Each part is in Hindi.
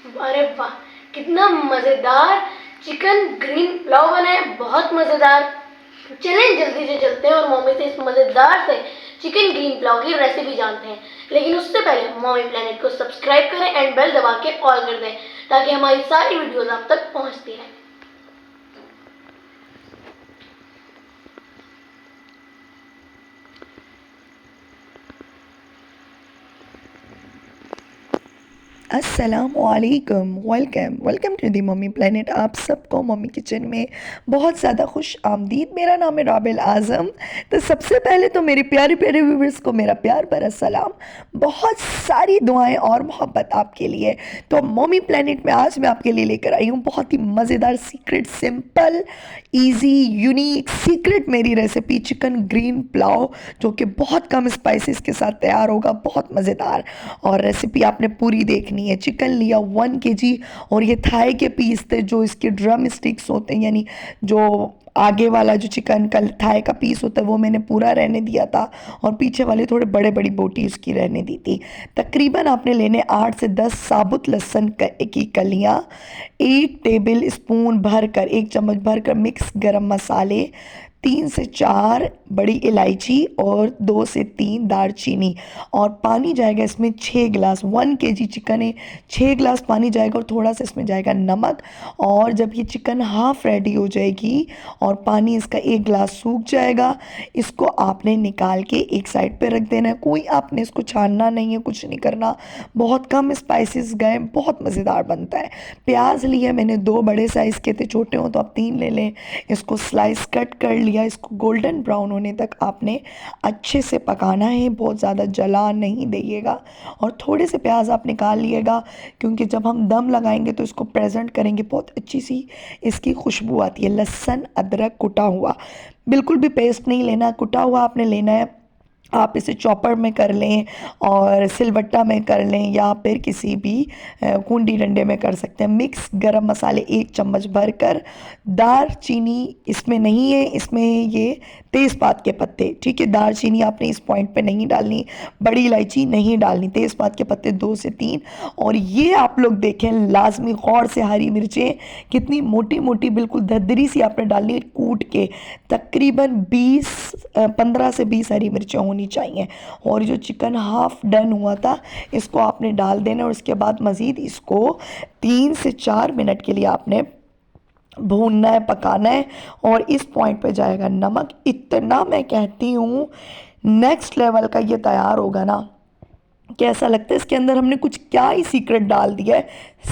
अरे वाह, कितना मज़ेदार चिकन ग्रीन पुलाव बना है, बहुत मज़ेदार। चलें जल्दी से चलते हैं और मम्मी से इस मज़ेदार से चिकन ग्रीन पुलाव की रेसिपी जानते हैं। लेकिन उससे पहले मम्मी प्लेनेट को सब्सक्राइब करें एंड बेल दबा के ऑल कर दें ताकि हमारी सारी वीडियोस आप तक पहुंचती रहें। अस्सलामुअलैकुम, welcome welcome to the mummy planet. आप सबको मम्मी किचन में बहुत ज़्यादा खुश आमदीद। मेरा नाम है राबिल आज़म। तो सबसे पहले तो मेरे प्यारे प्यारे व्यूवर्स को मेरा प्यार भरा सलाम, बहुत सारी दुआएं और मोहब्बत आपके लिए। तो मम्मी प्लेनेट में आज मैं आपके लिए लेकर आई हूँ बहुत ही मज़ेदार, secret, simple, easy, unique, secret मेरी रेसिपी चिकन ग्रीन पुलाव, जो कि बहुत कम स्पाइसेस के साथ तैयार होगा, बहुत मज़ेदार। और रेसिपी आपने पूरी देखनी है। चिकन लिया 1 kg, और ये थाई के पीस थे, जो इसके ड्रम स्टिक्स होते हैं, यानी जो आगे वाला जो चिकन का थाई का पीस होता है वो मैंने पूरा रहने दिया था, और पीछे वाले थोड़े बड़े बड़ी बोटी उसकी रहने दी थी। तकरीबन आपने लेने 8 से 10 साबुत लहसुन की कलियाँ, 1 टेबल स्पून भरकर, 1 चम्मच भरकर मिक्स गरम मसाले, 3 से 4 बड़ी इलायची और 2 से 3 दालचीनी। और पानी जाएगा इसमें 6 गिलास। 1 kg चिकन है, 6 गिलास पानी जाएगा, और थोड़ा सा इसमें जाएगा नमक। और जब ये चिकन हाफ रेडी हो जाएगी और पानी इसका 1 गिलास सूख जाएगा, इसको आपने निकाल के एक साइड पे रख देना है। कोई आपने इसको छानना नहीं है, कुछ नहीं करना। बहुत कम स्पाइसेस गए, बहुत मज़ेदार बनता है। प्याज लिया मैंने 2 बड़े साइज़ के थे, छोटे हो तो आप 3 ले लें। इसको स्लाइस कट कर लिया। इसको गोल्डन ब्राउन होने तक आपने अच्छे से पकाना है, बहुत ज़्यादा जला नहीं देइएगा। और थोड़े से प्याज आप निकाल लिएगा, क्योंकि जब हम दम लगाएंगे तो इसको प्रेजेंट करेंगे, बहुत अच्छी सी इसकी खुशबू आती है। लहसुन अदरक कुटा हुआ, बिल्कुल भी पेस्ट नहीं लेना, कुटा हुआ आपने लेना है। आप इसे चॉपर में कर लें और सिलबट्टा में कर लें, या फिर किसी भी कूंडी डंडे में कर सकते हैं। मिक्स गरम मसाले 1 चम्मच भर कर, दालचीनी इसमें नहीं है, इसमें ये तेज़पात के पत्ते, ठीक है। दालचीनी आपने इस पॉइंट पे नहीं डालनी, बड़ी इलायची नहीं डालनी, तेज़पात के पत्ते 2 से 3। और ये आप लोग देखें लाजमी गौर से, हरी मिर्चें कितनी मोटी मोटी, बिल्कुल दरदरी सी आपने डालनी है कूट के। तकरीबन 15 से 20 हरी मिर्चें होनी चाहिए। और जो चिकन हाफ डन हुआ था इसको आपने डाल देना, और उसके बाद मज़ीद इसको 3 से 4 मिनट के लिए आपने भूनना है, पकाना है। और इस पॉइंट पे जाएगा नमक। इतना मैं कहती हूँ नेक्स्ट लेवल का ये तैयार होगा ना, कैसा लगता है। इसके अंदर हमने कुछ क्या ही सीक्रेट डाल दिया है,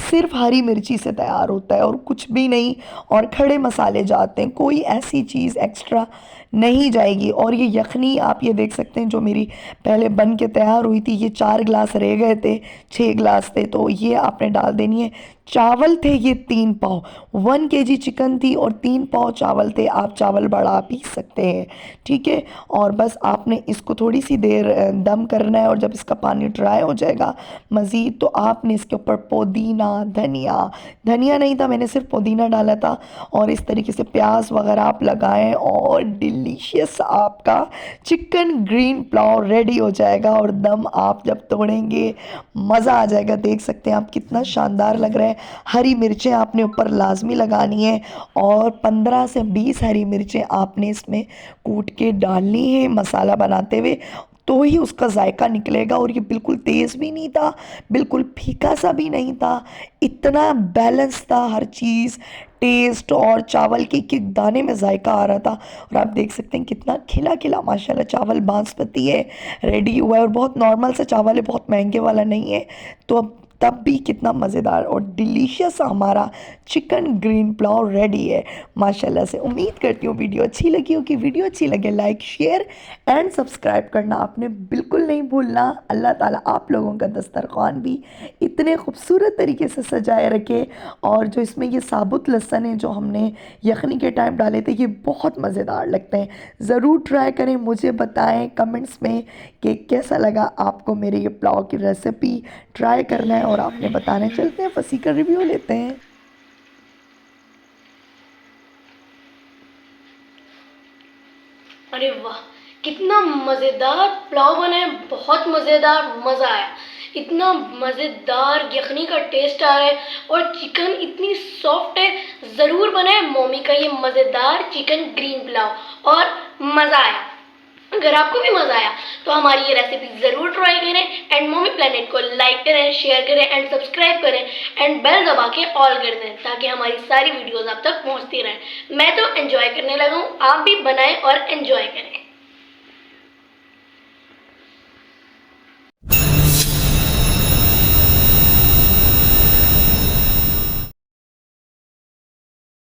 सिर्फ हरी मिर्ची से तैयार होता है और कुछ भी नहीं। और खड़े मसाले जाते हैं, कोई ऐसी चीज़ एक्स्ट्रा नहीं जाएगी। और ये यखनी आप ये देख सकते हैं, जो मेरी पहले बन के तैयार हुई थी, ये 4 गिलास रह गए थे, 6 गिलास थे, तो ये आपने डाल देनी है। चावल थे ये 3 पाव, 1 kg चिकन थी और 3 पाव चावल थे। आप चावल बढ़ा भी सकते हैं, ठीक है। और बस आपने इसको थोड़ी सी देर दम करना है, और जब इसका पानी ड्राई हो जाएगा मज़ीद, तो आपने इसके ऊपर पुदीना, धनिया, धनिया नहीं था, मैंने सिर्फ पुदीना डाला था, और इस तरीके से प्याज वगैरह आप लगाएं, और डिलीशियस आपका चिकन ग्रीन पुलाव रेडी हो जाएगा। और दम आप जब तोड़ेंगे मज़ा आ जाएगा। देख सकते हैं आप कितना शानदार लग रहा है। हरी मिर्चें आपने ऊपर लाजमी लगानी है, और 15 से 20 हरी मिर्चें आपने इसमें कूट के डालनी है मसाला बनाते हुए, तो ही उसका जायका निकलेगा। और ये बिल्कुल तेज़ भी नहीं था, बिल्कुल फीका सा भी नहीं था, इतना बैलेंस था हर चीज़, टेस्ट, और चावल के एक एक दाने में जायका आ रहा था। और आप देख सकते हैं कितना खिला खिला माशाल्लाह चावल बासमती है, रेडी हुआ है। और बहुत नॉर्मल सा चावल है, बहुत महंगे वाला नहीं है। तो अब तब भी कितना मज़ेदार और डिलीशियस हमारा चिकन ग्रीन पुलाव रेडी है माशाल्लाह से। उम्मीद करती हूँ वीडियो अच्छी लगी होगी। वीडियो अच्छी लगे लाइक, शेयर एंड सब्सक्राइब करना आपने बिल्कुल नहीं भूलना। अल्लाह ताला आप लोगों का दस्तरखान भी इतने खूबसूरत तरीके से सजाए रखे। और जो इसमें ये साबुत लहसुन है जो हमने यखनी के टाइम डाले थे, ये बहुत मज़ेदार लगते हैं। ज़रूर ट्राई करें, मुझे बताएं कमेंट्स में कि कैसा लगा आपको मेरे ये पुलाव की रेसिपी। ट्राई करना है और आपने बताना है। चलते हैं फसी का रिव्यू लेते हैं। अरे वाह, कितना मज़ेदार पुलाव बना है, बहुत मज़ेदार, मज़ा आया। इतना मज़ेदार यखनी का टेस्ट आ रहा है और चिकन इतनी सॉफ्ट है। ज़रूर बनाए मम्मी का ये मज़ेदार चिकन ग्रीन पुलाव और मज़ा आया। अगर आपको भी मज़ा आया तो हमारी ये रेसिपी ज़रूर ट्राई करें एंड मम्मी प्लेनेट को लाइक करें, शेयर करें एंड सब्सक्राइब करें एंड बेल दबा के ऑल कर दें ताकि हमारी सारी वीडियोस आप तक पहुंचती रहें। मैं तो एंजॉय करने लगा हूँ, आप भी बनाएं और एंजॉय करें।